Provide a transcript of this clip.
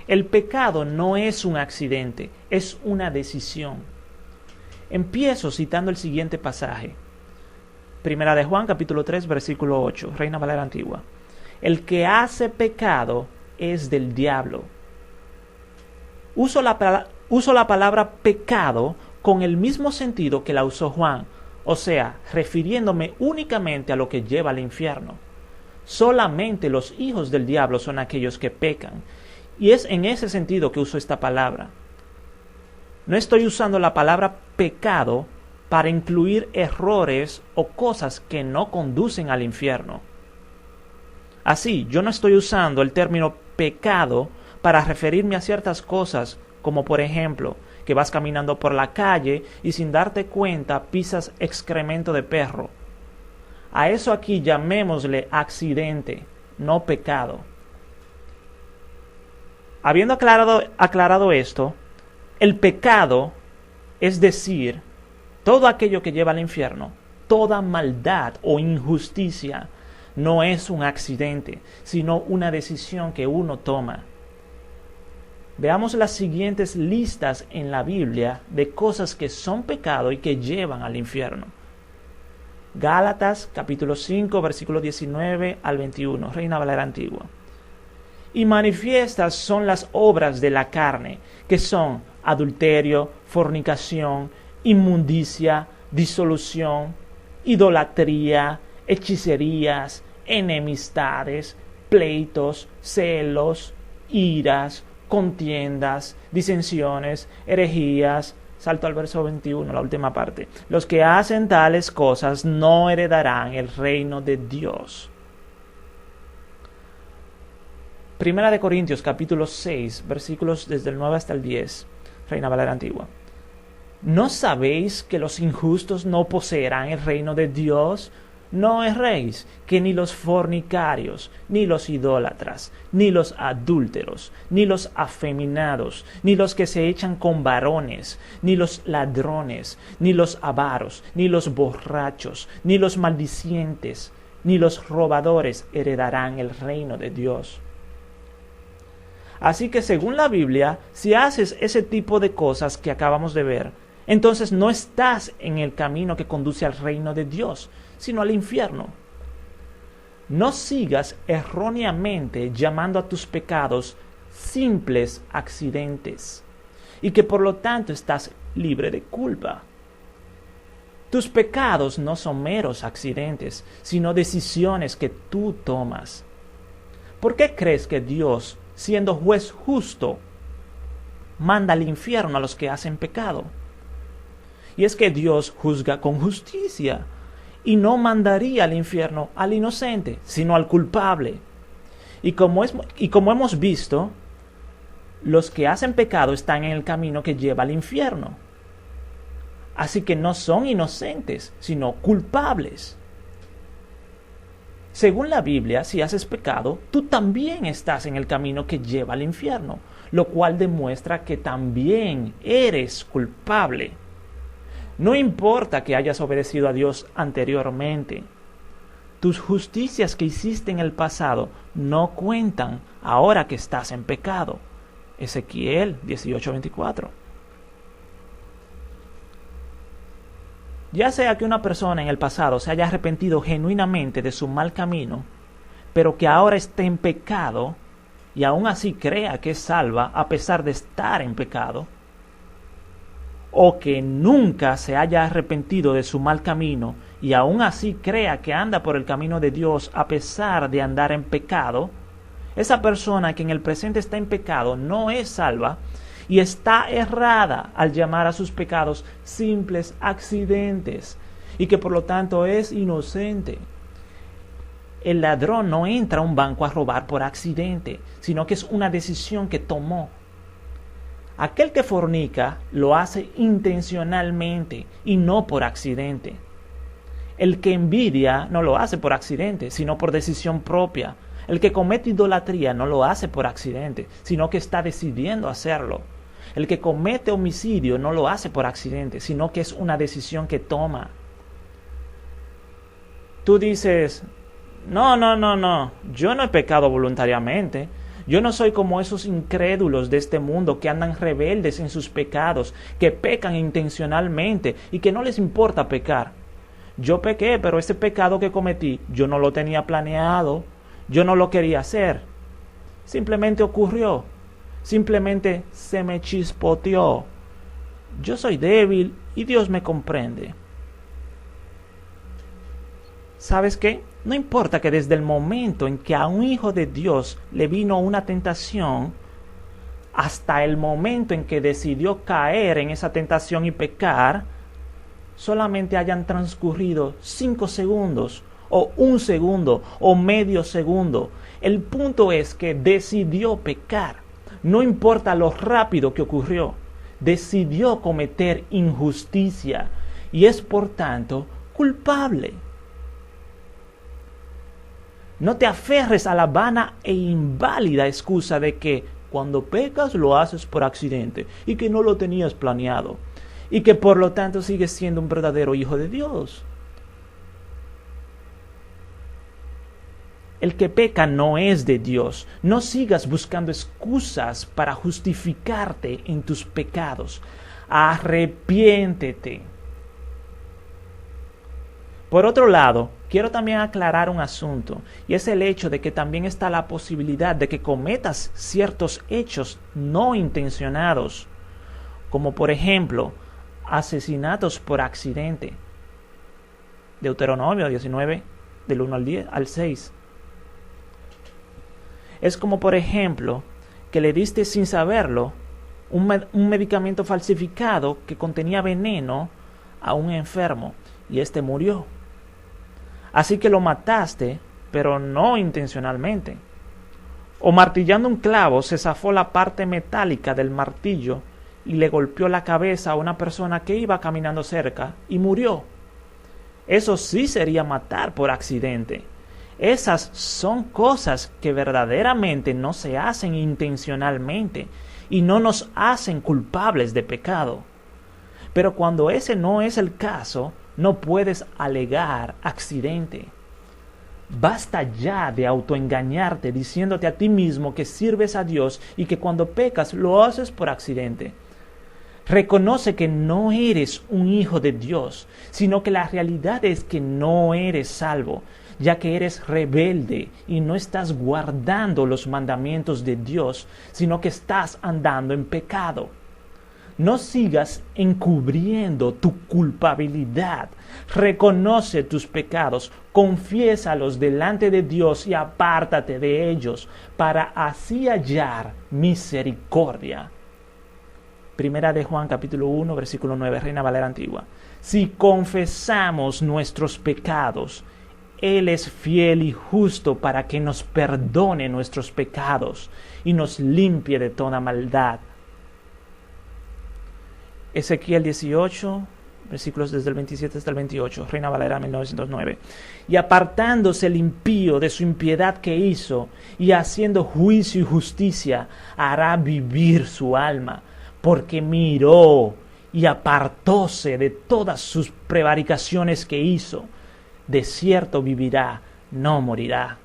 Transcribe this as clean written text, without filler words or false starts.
El pecado no es un accidente, es una decisión. Empiezo citando el siguiente pasaje. Primera de Juan, capítulo 3, versículo 8, Reina Valera Antigua. El que hace pecado es del diablo. Uso la palabra pecado con el mismo sentido que la usó Juan, o sea, refiriéndome únicamente a lo que lleva al infierno. Solamente los hijos del diablo son aquellos que pecan, y es en ese sentido que uso esta palabra. No estoy usando la palabra pecado para incluir errores o cosas que no conducen al infierno. Así, yo no estoy usando el término pecado para referirme a ciertas cosas, como por ejemplo, que vas caminando por la calle y sin darte cuenta pisas excremento de perro. A eso aquí llamémosle accidente, no pecado. Habiendo aclarado esto, el pecado, es decir, todo aquello que lleva al infierno, toda maldad o injusticia, no es un accidente, sino una decisión que uno toma. Veamos las siguientes listas en la Biblia de cosas que son pecado y que llevan al infierno. Gálatas, capítulo 5, versículo 19 al 21, Reina Valera Antigua. Y manifiestas son las obras de la carne, que son adulterio, fornicación, inmundicia, disolución, idolatría, hechicerías, enemistades, pleitos, celos, iras, contiendas, disensiones, herejías. Salto al verso 21, la última parte. Los que hacen tales cosas no heredarán el reino de Dios. Primera de Corintios, capítulo 6, versículos desde el 9 hasta el 10, Reina Valera Antigua. ¿No sabéis que los injustos no poseerán el reino de Dios? No erréis, que ni los fornicarios, ni los idólatras, ni los adúlteros, ni los afeminados, ni los que se echan con varones, ni los ladrones, ni los avaros, ni los borrachos, ni los maldicientes, ni los robadores heredarán el reino de Dios. Así que según la Biblia, si haces ese tipo de cosas que acabamos de ver, entonces no estás en el camino que conduce al reino de Dios, sino al infierno. No sigas erróneamente llamando a tus pecados simples accidentes y que por lo tanto estás libre de culpa. Tus pecados no son meros accidentes, sino decisiones que tú tomas. ¿Por qué crees que Dios, siendo juez justo, manda al infierno a los que hacen pecado? Y es que Dios juzga con justicia y no mandaría al infierno al inocente, sino al culpable. Y como hemos visto, los que hacen pecado están en el camino que lleva al infierno. Así que no son inocentes, sino culpables. Según la Biblia, si haces pecado, tú también estás en el camino que lleva al infierno, lo cual demuestra que también eres culpable. No importa que hayas obedecido a Dios anteriormente. Tus justicias que hiciste en el pasado no cuentan ahora que estás en pecado. Ezequiel 18:24. Ya sea que una persona en el pasado se haya arrepentido genuinamente de su mal camino, pero que ahora esté en pecado y aún así crea que es salva a pesar de estar en pecado, o que nunca se haya arrepentido de su mal camino y aún así crea que anda por el camino de Dios a pesar de andar en pecado, esa persona que en el presente está en pecado no es salva y está errada al llamar a sus pecados simples accidentes y que por lo tanto es inocente. El ladrón no entra a un banco a robar por accidente, sino que es una decisión que tomó. Aquel que fornica lo hace intencionalmente y no por accidente. El que envidia no lo hace por accidente, sino por decisión propia. El que comete idolatría no lo hace por accidente, sino que está decidiendo hacerlo. El que comete homicidio no lo hace por accidente, sino que es una decisión que toma. Tú dices, no, yo no he pecado voluntariamente. Yo no soy como esos incrédulos de este mundo que andan rebeldes en sus pecados, que pecan intencionalmente y que no les importa pecar. Yo pequé, pero ese pecado que cometí, yo no lo tenía planeado, yo no lo quería hacer. Simplemente ocurrió, simplemente se me chispoteó. Yo soy débil y Dios me comprende. ¿Sabes qué? No importa que desde el momento en que a un hijo de Dios le vino una tentación, hasta el momento en que decidió caer en esa tentación y pecar, solamente hayan transcurrido 5 segundos, o 1 segundo, o medio segundo. El punto es que decidió pecar. No importa lo rápido que ocurrió, decidió cometer injusticia y es por tanto culpable. No te aferres a la vana e inválida excusa de que cuando pecas lo haces por accidente y que no lo tenías planeado y que por lo tanto sigues siendo un verdadero hijo de Dios. El que peca no es de Dios. No sigas buscando excusas para justificarte en tus pecados. Arrepiéntete. Por otro lado, quiero también aclarar un asunto, y es el hecho de que también está la posibilidad de que cometas ciertos hechos no intencionados, como por ejemplo, asesinatos por accidente. Deuteronomio 19, del 1 al 6. Es como por ejemplo, que le diste sin saberlo un medicamento falsificado que contenía veneno a un enfermo, y éste murió. Así que lo mataste, pero no intencionalmente. O martillando un clavo se zafó la parte metálica del martillo y le golpeó la cabeza a una persona que iba caminando cerca y murió. Eso sí sería matar por accidente. Esas son cosas que verdaderamente no se hacen intencionalmente y no nos hacen culpables de pecado. Pero cuando ese no es el caso, no puedes alegar accidente. Basta ya de autoengañarte diciéndote a ti mismo que sirves a Dios y que cuando pecas lo haces por accidente. Reconoce que no eres un hijo de Dios, sino que la realidad es que no eres salvo, ya que eres rebelde y no estás guardando los mandamientos de Dios, sino que estás andando en pecado. No sigas encubriendo tu culpabilidad. Reconoce tus pecados, confiésalos delante de Dios y apártate de ellos para así hallar misericordia. Primera de Juan capítulo 1 versículo 9, Reina Valera Antigua. Si confesamos nuestros pecados, Él es fiel y justo para que nos perdone nuestros pecados y nos limpie de toda maldad. Ezequiel 18, versículos desde el 27 hasta el 28, Reina Valera 1909. Y apartándose el impío de su impiedad que hizo, y haciendo juicio y justicia, hará vivir su alma, porque miró y apartóse de todas sus prevaricaciones que hizo. De cierto vivirá, no morirá.